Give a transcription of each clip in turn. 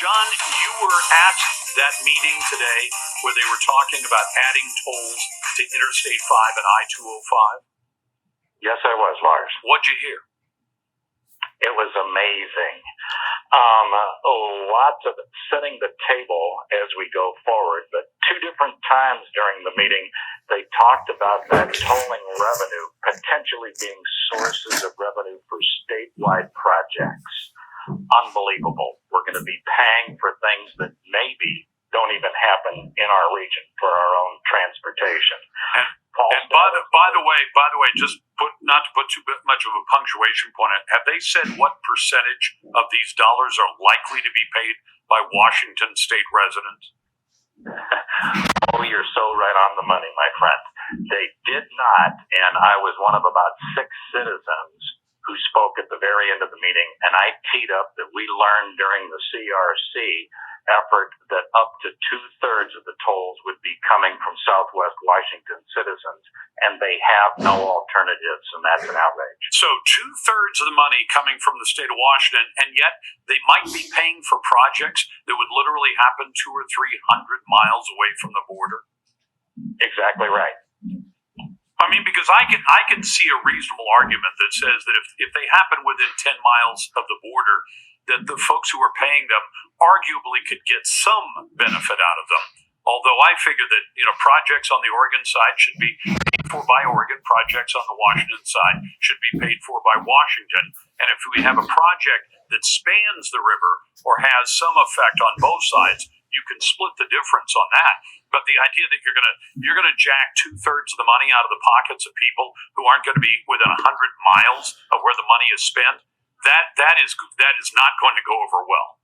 John, you were at that meeting today where they were talking about adding tolls to Interstate 5 and I-205. Yes, I was, Lars. What'd you hear? It was amazing. Lots of setting the table as we go forward, but two different times during the meeting, they talked about that tolling revenue potentially being sources of revenue for statewide projects. Unbelievable. We're going to be paying for things that maybe don't even happen in our region for our own transportation. And by the way, just not to put too much of a punctuation point on it, have they said what percentage of these dollars are likely to be paid by Washington state residents? Oh, you're so right on the money, my friend. They did not, and I was one of about 6 citizens who spoke at the very end of the meeting, and I teed up that we learned during the CRC effort that up to 2/3 of the tolls would be coming from Southwest Washington citizens, and they have no alternatives, and that's an outrage. So 2/3 of the money coming from the state of Washington, and yet they might be paying for projects that would literally happen 200 or 300 miles away from the border? Exactly right. I mean, because I can see a reasonable argument that says that if they happen within 10 miles of the border, that the folks who are paying them arguably could get some benefit out of them. Although I figure that, projects on the Oregon side should be paid for by Oregon, projects on the Washington side should be paid for by Washington. And if we have a project that spans the river or has some effect on both sides, you can split the difference on that. But the idea that you're gonna jack 2/3 of the money out of the pockets of people who aren't going to be within 100 miles of where the money is spent, that is not going to go over well.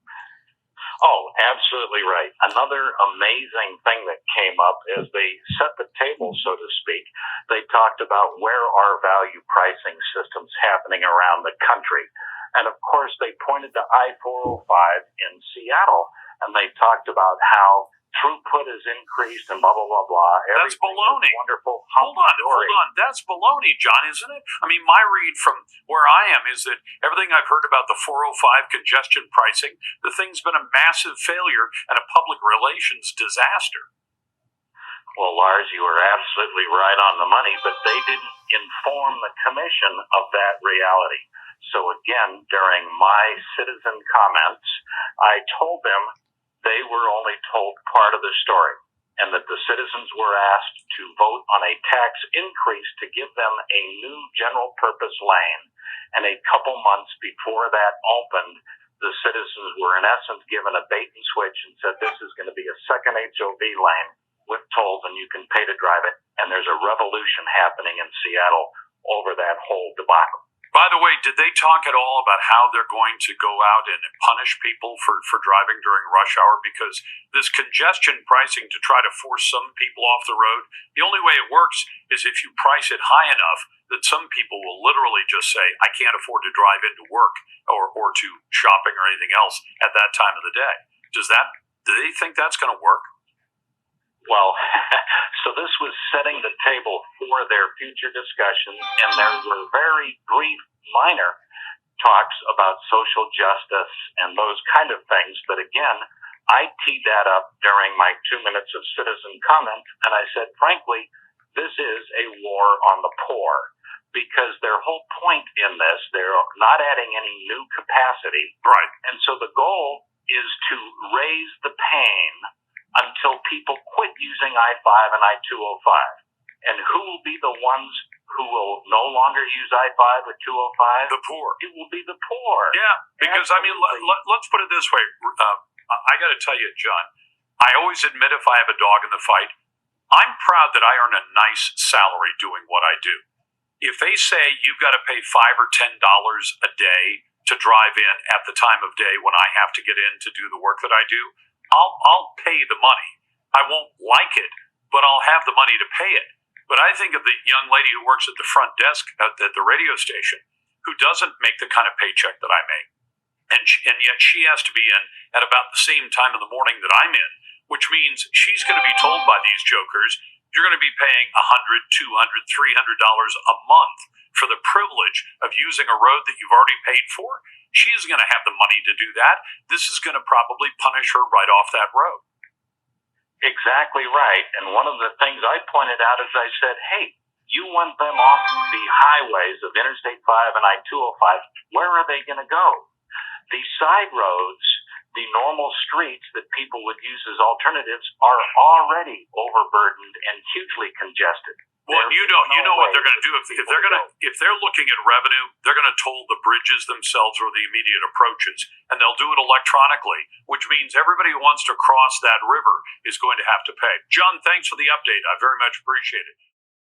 Oh, absolutely right. Another amazing thing that came up is they set the table, so to speak. They talked about where are value pricing systems happening around the country. And of course, they pointed to I-405 in Seattle, and they talked about how throughput is increased and blah, blah, blah, blah. That's baloney. Wonderful. Hold on. That's baloney, John, isn't it? I mean, my read from where I am is that everything I've heard about the 405 congestion pricing, the thing's been a massive failure and a public relations disaster. Well, Lars, you were absolutely right on the money, but they didn't inform the commission of that reality. So again, during my citizen comments, I told them they were only told part of the story, and that the citizens were asked to vote on a tax increase to give them a new general purpose lane. And a couple months before that opened, the citizens were in essence given a bait and switch and said this is going to be a second HOV lane with tolls and you can pay to drive it. And there's a revolution happening in Seattle over that whole debacle. By the way, did they talk at all about how they're going to go out and punish people for driving during rush hour? Because this congestion pricing to try to force some people off the road, the only way it works is if you price it high enough that some people will literally just say, I can't afford to drive into work or to shopping or anything else at that time of the day. Do they think that's going to work? Well, so this was setting the table for their future discussions, and there were very brief, minor talks about social justice and those kind of things. But again, I teed that up during my 2 minutes of citizen comment, and I said, frankly, this is a war on the poor, because their whole point in this, they're not adding any new capacity. Right. And so the goal is to raise the pain until people quit using I-5 and I-205. And who will be the ones who will no longer use I-5 or 205? The poor. It will be the poor. Yeah, because, Absolutely. I mean, let's put it this way. I got to tell you, John, I always admit if I have a dog in the fight, I'm proud that I earn a nice salary doing what I do. If they say you've got to pay $5 or $10 a day to drive in at the time of day when I have to get in to do the work that I do, I'll pay the money. I won't like it, but I'll have the money to pay it. But I think of the young lady who works at the front desk at the radio station who doesn't make the kind of paycheck that I make. And yet she has to be in at about the same time of the morning that I'm in, which means she's going to be told by these jokers, you're going to be paying $100, $200, $300 a month for the privilege of using a road that you've already paid for. She isn't going to have the money to do that. This is going to probably punish her right off that road. Exactly right. And one of the things I pointed out is I said, hey, you want them off the highways of Interstate 5 and I-205. Where are they going to go? These side roads, the normal streets that people would use as alternatives, are already overburdened and hugely congested. Well, you know what they're going to do if they're looking at revenue, they're going to toll the bridges themselves or the immediate approaches, and they'll do it electronically, which means everybody who wants to cross that river is going to have to pay. John, thanks for the update. I very much appreciate it.